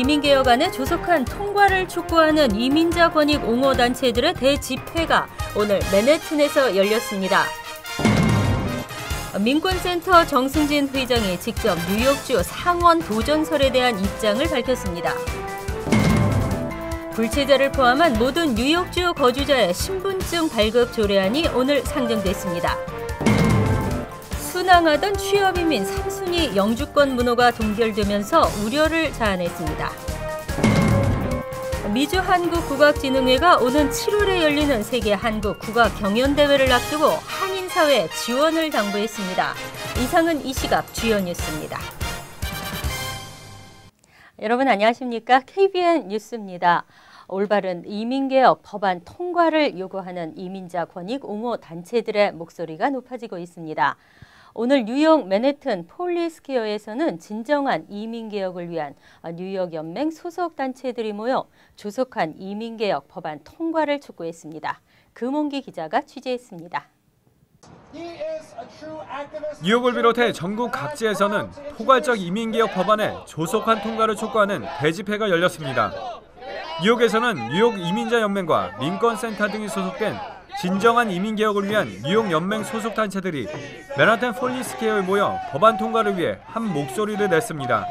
이민개혁안의 조속한 통과를 촉구하는 이민자 권익 옹호 단체들의 대집회가 오늘 맨해튼에서 열렸습니다. 민권센터 정승진 회장이 직접 뉴욕주 상원 도전설에 대한 입장을 밝혔습니다. 불체자를 포함한 모든 뉴욕주 거주자의 신분증 발급 조례안이 오늘 상정됐습니다. 순항하던 취업이민 3순위 영주권 문호가 동결되면서 우려를 자아냈습니다. 미주 한국국악진흥회가 오는 7월에 열리는 세계 한국 국악 경연대회를 앞두고 한인사회 지원을 당부했습니다. 이상은 이 시각 주요 뉴스입니다. 여러분 안녕하십니까? KBN 뉴스입니다. 올바른 이민개혁 법안 통과를 요구하는 이민자 권익 옹호 단체들의 목소리가 높아지고 있습니다. 오늘 뉴욕 맨해튼 폴리스퀘어에서는 진정한 이민개혁을 위한 뉴욕 연맹 소속 단체들이 모여 조속한 이민개혁 법안 통과를 촉구했습니다. 금홍기 기자가 취재했습니다. 뉴욕을 비롯해 전국 각지에서는 포괄적 이민개혁 법안의 조속한 통과를 촉구하는 대집회가 열렸습니다. 뉴욕에서는 뉴욕 이민자 연맹과 민권센터 등이 소속된 진정한 이민개혁을 위한 뉴욕 연맹 소속 단체들이 맨하탄 폴리스퀘어에 모여 법안 통과를 위해 한 목소리를 냈습니다.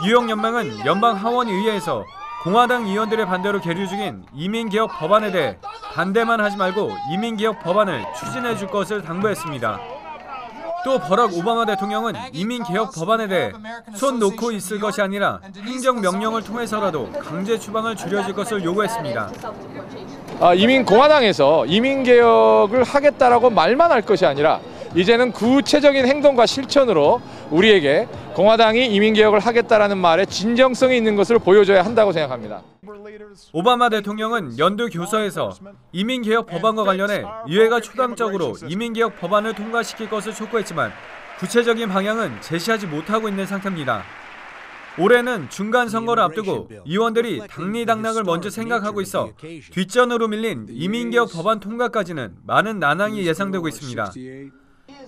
뉴욕 연맹은 연방 하원의회에서 공화당 의원들의 반대로 계류 중인 이민개혁 법안에 대해 반대만 하지 말고 이민개혁 법안을 추진해 줄 것을 당부했습니다. 또 버락 오바마 대통령은 이민개혁 법안에 대해 손 놓고 있을 것이 아니라 행정명령을 통해서라도 강제 추방을 줄여줄 것을 요구했습니다. 공화당에서 이민개혁을 하겠다라고 말만 할 것이 아니라 이제는 구체적인 행동과 실천으로 우리에게 공화당이 이민개혁을 하겠다라는 말에 진정성이 있는 것을 보여줘야 한다고 생각합니다. 오바마 대통령은 연두 교서에서 이민개혁 법안과 관련해 의회가 초당적으로 이민개혁 법안을 통과시킬 것을 촉구했지만 구체적인 방향은 제시하지 못하고 있는 상태입니다. 올해는 중간 선거를 앞두고 의원들이 당리당락을 먼저 생각하고 있어 뒷전으로 밀린 이민개혁 법안 통과까지는 많은 난항이 예상되고 있습니다.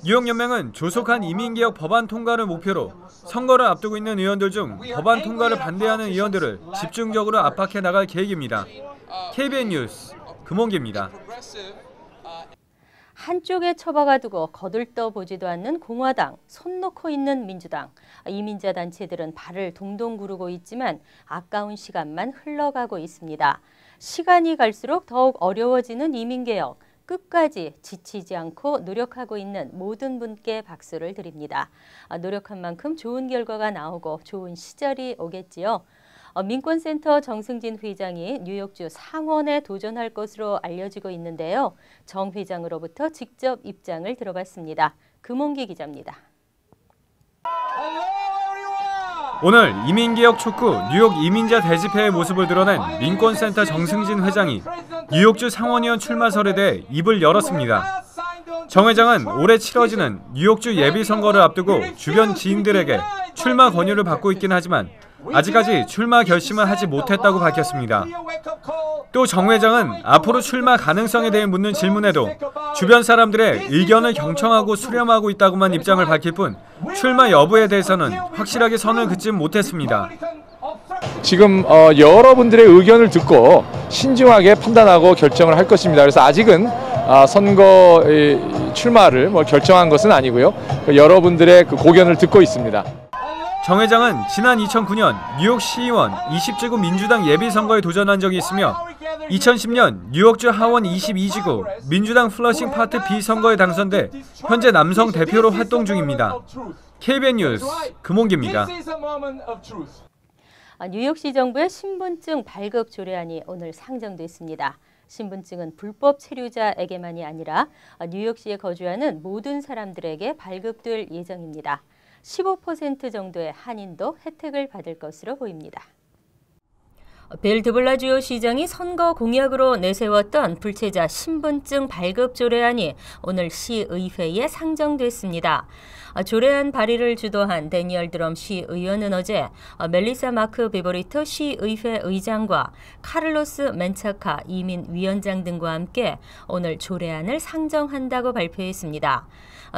뉴욕 연맹은 조속한 이민개혁 법안 통과를 목표로 선거를 앞두고 있는 의원들 중 법안 통과를 반대하는 의원들을 집중적으로 압박해 나갈 계획입니다. KBN 뉴스 금홍기입니다. 한쪽에 처박아 두고 거들떠보지도 않는 공화당, 손 놓고 있는 민주당. 이민자 단체들은 발을 동동 구르고 있지만 아까운 시간만 흘러가고 있습니다. 시간이 갈수록 더욱 어려워지는 이민개혁. 끝까지 지치지 않고 노력하고 있는 모든 분께 박수를 드립니다. 노력한 만큼 좋은 결과가 나오고 좋은 시절이 오겠지요. 민권센터 정승진 회장이 뉴욕주 상원에 도전할 것으로 알려지고 있는데요. 정 회장으로부터 직접 입장을 들어봤습니다. 금홍기 기자입니다. 오늘 이민개혁 촉구 뉴욕 이민자 대집회의 모습을 드러낸 민권센터 정승진 회장이 뉴욕주 상원의원 출마설에 대해 입을 열었습니다. 정 회장은 올해 치러지는 뉴욕주 예비선거를 앞두고 주변 지인들에게 출마 권유를 받고 있긴 하지만 아직까지 출마 결심을 하지 못했다고 밝혔습니다. 또 정 회장은 앞으로 출마 가능성에 대해 묻는 질문에도 주변 사람들의 의견을 경청하고 수렴하고 있다고만 입장을 밝힐 뿐 출마 여부에 대해서는 확실하게 선을 긋지 못했습니다. 지금 여러분들의 의견을 듣고 신중하게 판단하고 결정을 할 것입니다. 그래서 아직은 선거 출마를 결정한 것은 아니고요. 여러분들의 그 고견을 듣고 있습니다. 정 회장은 지난 2009년 뉴욕 시의원 20지구 민주당 예비선거에 도전한 적이 있으며 2010년 뉴욕주 하원 22지구 민주당 플러싱 파트 B 선거에 당선돼 현재 남성 대표로 활동 중입니다. KBN 뉴스 금홍기입니다. 뉴욕시 정부의 신분증 발급 조례안이 오늘 상정됐습니다. 신분증은 불법 체류자에게만이 아니라 뉴욕시에 거주하는 모든 사람들에게 발급될 예정입니다. 15% 정도의 한인도 혜택을 받을 것으로 보입니다. 벨드블라주오 시장이 선거 공약으로 내세웠던 불체자 신분증 발급 조례안이 오늘 시의회에 상정됐습니다. 조례안 발의를 주도한 데니얼 드럼 시의원은 어제 멜리사 마크 비보리토 시의회 의장과 카를로스 멘차카 이민위원장 등과 함께 오늘 조례안을 상정한다고 발표했습니다.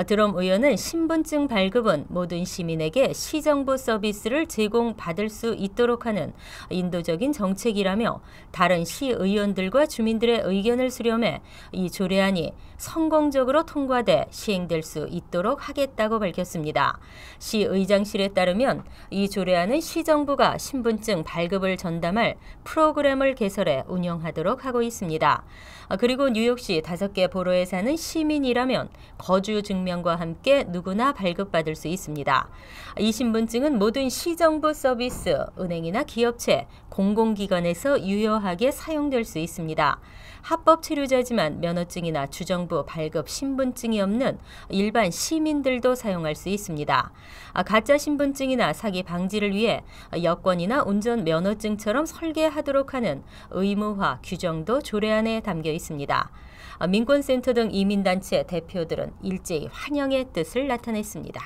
드럼 의원은 신분증 발급은 모든 시민에게 시정부 서비스를 제공받을 수 있도록 하는 인도적인 정책이라며 다른 시의원들과 주민들의 의견을 수렴해 이 조례안이 성공적으로 통과돼 시행될 수 있도록 하겠다고 밝혔습니다. 시의장실에 따르면 이 조례안은 시정부가 신분증 발급을 전담할 프로그램을 개설해 운영하도록 하고 있습니다. 그리고 뉴욕시 5개 보로에 사는 시민이라면 거주 증명과 함께 누구나 발급받을 수 있습니다. 이 신분증은 모든 시정부 서비스, 은행이나 기업체, 공공기관에서 유효하게 사용될 수 있습니다. 합법 체류자지만 면허증이나 주정부 발급 신분증이 없는 일반 시민들도 사용할 수 있습니다. 가짜 신분증이나 사기 방지를 위해 여권이나 운전 면허증처럼 설계하도록 하는 의무화 규정도 조례안에 담겨 있습니다. 민권센터 등 이민단체 대표들은 일제히 환영의 뜻을 나타냈습니다.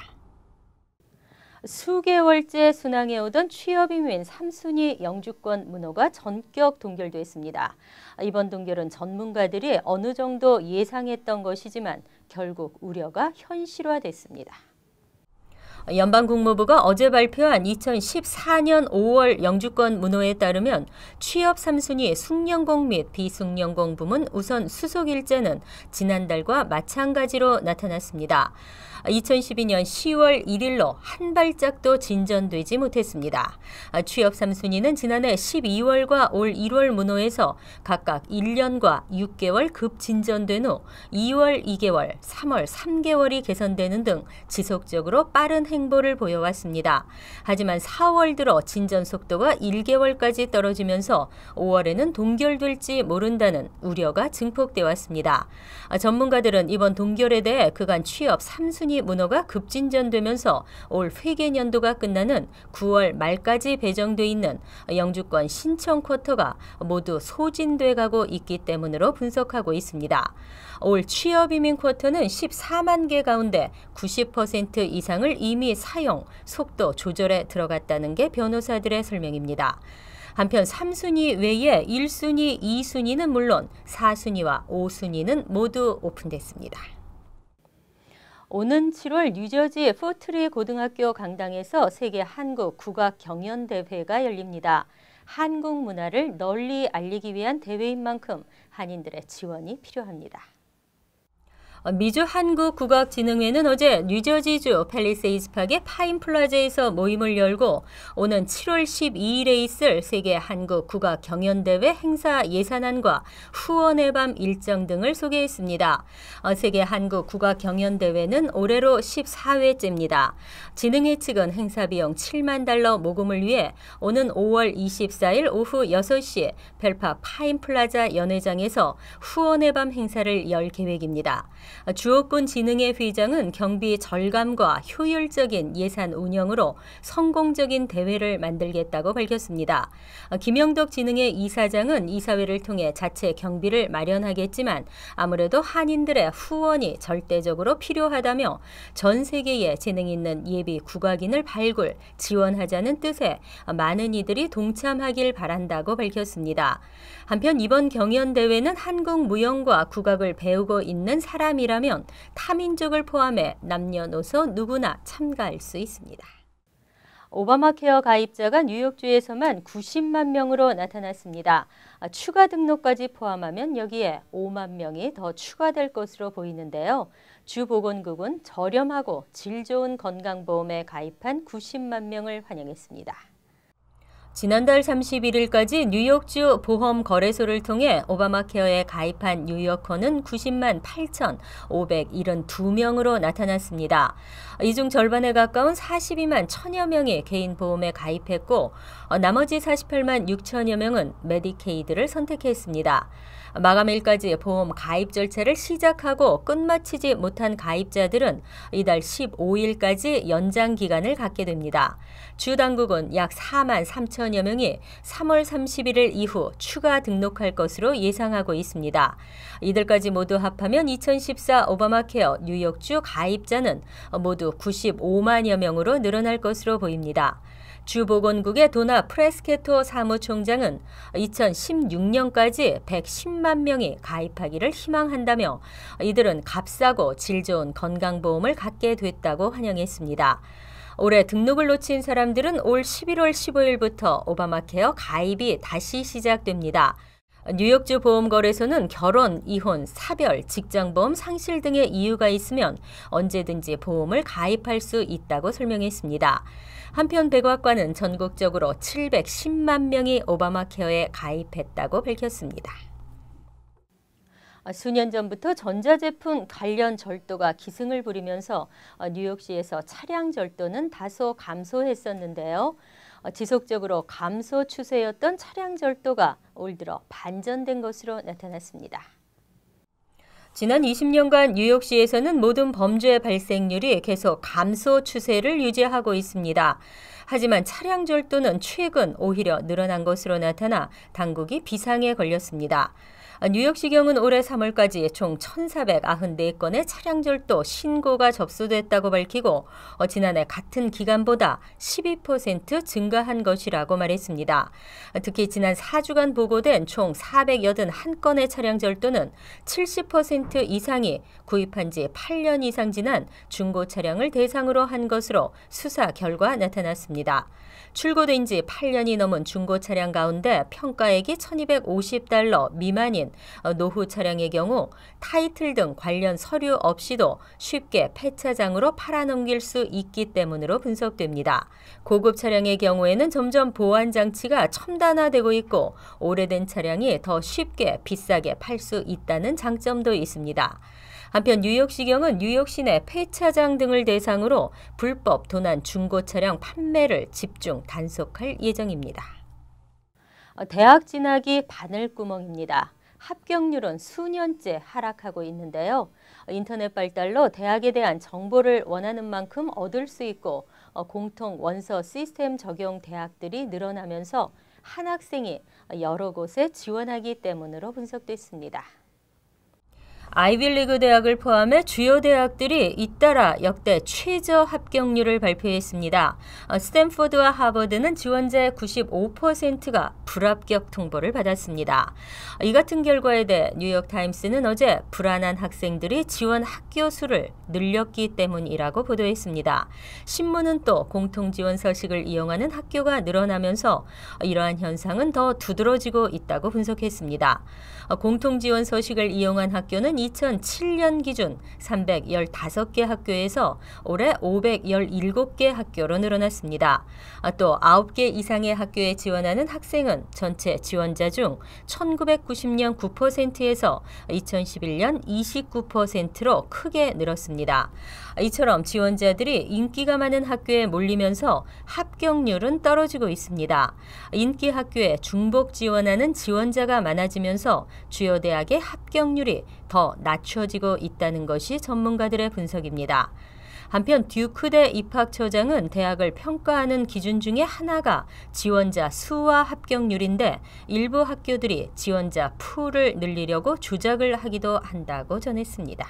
수개월째 순항해오던 취업이민 3순위 영주권 문호가 전격 동결됐습니다. 이번 동결은 전문가들이 어느 정도 예상했던 것이지만 결국 우려가 현실화됐습니다. 연방국무부가 어제 발표한 2014년 5월 영주권 문호에 따르면 취업 3순위 숙련공 및 비숙련공 부문 우선 수속 일자는 지난달과 마찬가지로 나타났습니다. 2012년 10월 1일로 한 발짝도 진전되지 못했습니다. 취업 3순위는 지난해 12월과 올 1월 문호에서 각각 1년과 6개월 급진전된 후 2월 2개월, 3월 3개월이 개선되는 등 지속적으로 빠른 행보를 보여왔습니다. 하지만 4월 들어 진전 속도가 1개월까지 떨어지면서 5월에는 동결될지 모른다는 우려가 증폭돼 왔습니다. 전문가들은 이번 동결에 대해 그간 취업 3순위 문호가 급진전되면서 올 회계년도가 끝나는 9월 말까지 배정돼 있는 영주권 신청 쿼터가 모두 소진돼 가고 있기 때문으로 분석하고 있습니다. 올 취업이민 쿼터는 14만 개 가운데 90% 이상을 이미 사용, 속도 조절에 들어갔다는 게 변호사들의 설명입니다. 한편 3순위 외에 1순위, 2순위는 물론 4순위와 5순위는 모두 오픈됐습니다. 오는 7월 뉴저지 포트리 고등학교 강당에서 세계 한국 국악 경연 대회가 열립니다. 한국 문화를 널리 알리기 위한 대회인 만큼 한인들의 지원이 필요합니다. 미주 한국국악진흥회는 어제 뉴저지주 팰리세이드 파크의 파인플라자에서 모임을 열고 오는 7월 12일에 있을 세계 한국국악경연대회 행사 예산안과 후원의 밤 일정 등을 소개했습니다. 세계 한국국악경연대회는 올해로 14회째입니다. 진흥회 측은 행사 비용 7만 달러 모금을 위해 오는 5월 24일 오후 6시 펠파 파인플라자 연회장에서 후원의 밤 행사를 열 계획입니다. 주옥군 진흥회 회장은 경비 절감과 효율적인 예산 운영으로 성공적인 대회를 만들겠다고 밝혔습니다. 김영덕 진흥회 이사장은 이사회를 통해 자체 경비를 마련하겠지만 아무래도 한인들의 후원이 절대적으로 필요하다며 전 세계에 재능 있는 예비 국악인을 발굴, 지원하자는 뜻에 많은 이들이 동참하길 바란다고 밝혔습니다. 한편 이번 경연대회는 한국 무용과 국악을 배우고 있는 사람이라면 타민족을 포함해 남녀노소 누구나 참가할 수 있습니다. 오바마 케어 가입자가 뉴욕주에서만 90만 명으로 나타났습니다. 추가 등록까지 포함하면 여기에 5만 명이 더 추가될 것으로 보이는데요. 주 보건국은 저렴하고 질 좋은 건강보험에 가입한 90만 명을 환영했습니다. 지난달 31일까지 뉴욕주 보험거래소를 통해 오바마케어에 가입한 뉴요커는 90만 8,572명으로 나타났습니다. 이 중 절반에 가까운 42만 1천여 명이 개인 보험에 가입했고 나머지 48만 6천여 명은 메디케이드를 선택했습니다. 마감일까지 보험 가입 절차를 시작하고 끝마치지 못한 가입자들은 이달 15일까지 연장 기간을 갖게 됩니다. 주 당국은 약 4만 3천 2천여 명이 3월 31일 이후 추가 등록할 것으로 예상하고 있습니다. 이들까지 모두 합하면 2014 오바마케어 뉴욕주 가입자는 모두 95만여 명으로 늘어날 것으로 보입니다. 주보건국의 도나 프레스케토 사무총장은 2016년까지 110만 명이 가입하기를 희망한다며 이들은 값싸고 질 좋은 건강보험을 갖게 됐다고 환영했습니다. 올해 등록을 놓친 사람들은 올 11월 15일부터 오바마케어 가입이 다시 시작됩니다. 뉴욕주 보험거래소는 결혼, 이혼, 사별, 직장보험 상실 등의 이유가 있으면 언제든지 보험을 가입할 수 있다고 설명했습니다. 한편 백악관은 전국적으로 710만 명이 오바마케어에 가입했다고 밝혔습니다. 수년 전부터 전자제품 관련 절도가 기승을 부리면서 뉴욕시에서 차량 절도는 다소 감소했었는데요. 지속적으로 감소 추세였던 차량 절도가 올 들어 반전된 것으로 나타났습니다. 지난 20년간 뉴욕시에서는 모든 범죄 발생률이 계속 감소 추세를 유지하고 있습니다. 하지만 차량 절도는 최근 오히려 늘어난 것으로 나타나 당국이 비상에 걸렸습니다. 뉴욕시경은 올해 3월까지 총 1,494건의 차량 절도 신고가 접수됐다고 밝히고 지난해 같은 기간보다 12% 증가한 것이라고 말했습니다. 특히 지난 4주간 보고된 총 481건의 차량 절도는 70% 이상이 구입한 지 8년 이상 지난 중고 차량을 대상으로 한 것으로 수사 결과 나타났습니다. 출고된 지 8년이 넘은 중고 차량 가운데 평가액이 $1,250 미만인 노후 차량의 경우 타이틀 등 관련 서류 없이도 쉽게 폐차장으로 팔아넘길 수 있기 때문으로 분석됩니다. 고급 차량의 경우에는 점점 보안 장치가 첨단화되고 있고 오래된 차량이 더 쉽게 비싸게 팔 수 있다는 장점도 있습니다. 한편 뉴욕시경은 뉴욕시 내 폐차장 등을 대상으로 불법 도난 중고 차량 판매를 집중 단속할 예정입니다. 대학 진학이 바늘구멍입니다. 합격률은 수년째 하락하고 있는데요. 인터넷 발달로 대학에 대한 정보를 원하는 만큼 얻을 수 있고 공통 원서 시스템 적용 대학들이 늘어나면서 한 학생이 여러 곳에 지원하기 때문으로 분석됐습니다. 아이비리그 대학을 포함해 주요 대학들이 잇따라 역대 최저 합격률을 발표했습니다. 스탠포드와 하버드는 지원자의 95%가 불합격 통보를 받았습니다. 이 같은 결과에 대해 뉴욕타임스는 어제 불안한 학생들이 지원 학교 수를 늘렸기 때문이라고 보도했습니다. 신문은 또 공통지원 서식을 이용하는 학교가 늘어나면서 이러한 현상은 더 두드러지고 있다고 분석했습니다. 공통지원 서식을 이용한 학교는 2007년 기준 315개 학교에서 올해 517개 학교로 늘어났습니다. 또 9개 이상의 학교에 지원하는 학생은 전체 지원자 중 1990년 9%에서 2011년 29%로 크게 늘었습니다. 이처럼 지원자들이 인기가 많은 학교에 몰리면서 합격률은 떨어지고 있습니다. 인기 학교에 중복 지원하는 지원자가 많아지면서 주요 대학의 합격률이 더 낮춰지고 있다는 것이 전문가들의 분석입니다. 한편 듀크대 입학처장은 대학을 평가하는 기준 중에 하나가 지원자 수와 합격률인데 일부 학교들이 지원자 풀을 늘리려고 조작을 하기도 한다고 전했습니다.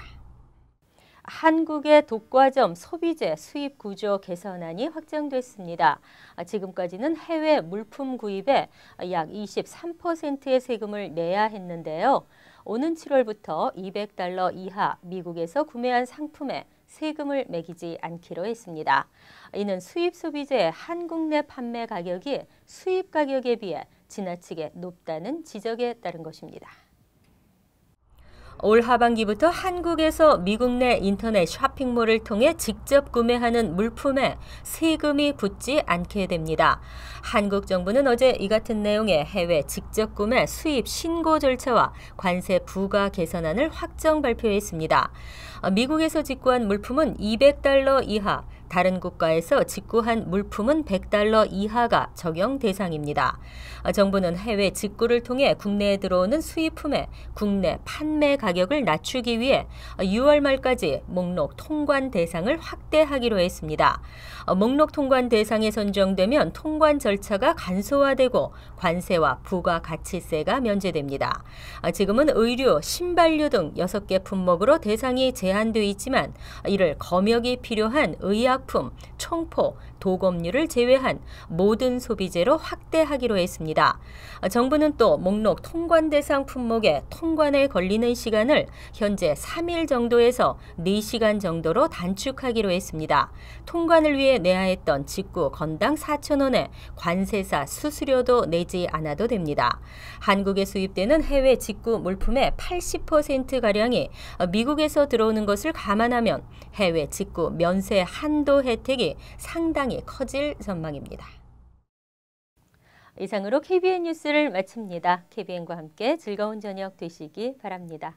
한국의 독과점 소비재 수입 구조 개선안이 확정됐습니다. 지금까지는 해외 물품 구입에 약 23%의 세금을 내야 했는데요. 오는 7월부터 $200 이하 미국에서 구매한 상품에 세금을 매기지 않기로 했습니다. 이는 수입 소비재의 한국 내 판매 가격이 수입 가격에 비해 지나치게 높다는 지적에 따른 것입니다. 올 하반기부터 한국에서 미국 내 인터넷 쇼핑몰을 통해 직접 구매하는 물품에 세금이 붙지 않게 됩니다. 한국 정부는 어제 이 같은 내용의 해외 직접 구매 수입 신고 절차와 관세 부과 개선안을 확정 발표했습니다. 미국에서 직구한 물품은 $200 이하 다른 국가에서 직구한 물품은 $100 이하가 적용 대상입니다. 정부는 해외 직구를 통해 국내에 들어오는 수입품의 국내 판매 가격을 낮추기 위해 6월 말까지 목록 통관 대상을 확대하기로 했습니다. 목록 통관 대상에 선정되면 통관 절차가 간소화되고 관세와 부가가치세가 면제됩니다. 지금은 의류, 신발류 등 6개 품목으로 대상이 제한돼 있지만 이를 검역이 필요한 의약품, 총포, 도검류를 제외한 모든 소비재로 확대하기로 했습니다. 정부는 또 목록 통관 대상 품목의 통관에 걸리는 시간을 현재 3일 정도에서 4시간 정도로 단축하기로 했습니다. 통관을 위해 내야 했던 직구 건당 4,000원에 관세사 수수료도 내지 않아도 됩니다. 한국에 수입되는 해외 직구 물품의 80%가량이 미국에서 들어오는 것을 감안하면 해외 직구 면세 한도 혜택이 상당히 커질 전망입니다. 이상으로 KBN 뉴스를 마칩니다. KBN과 함께 즐거운 저녁 되시기 바랍니다.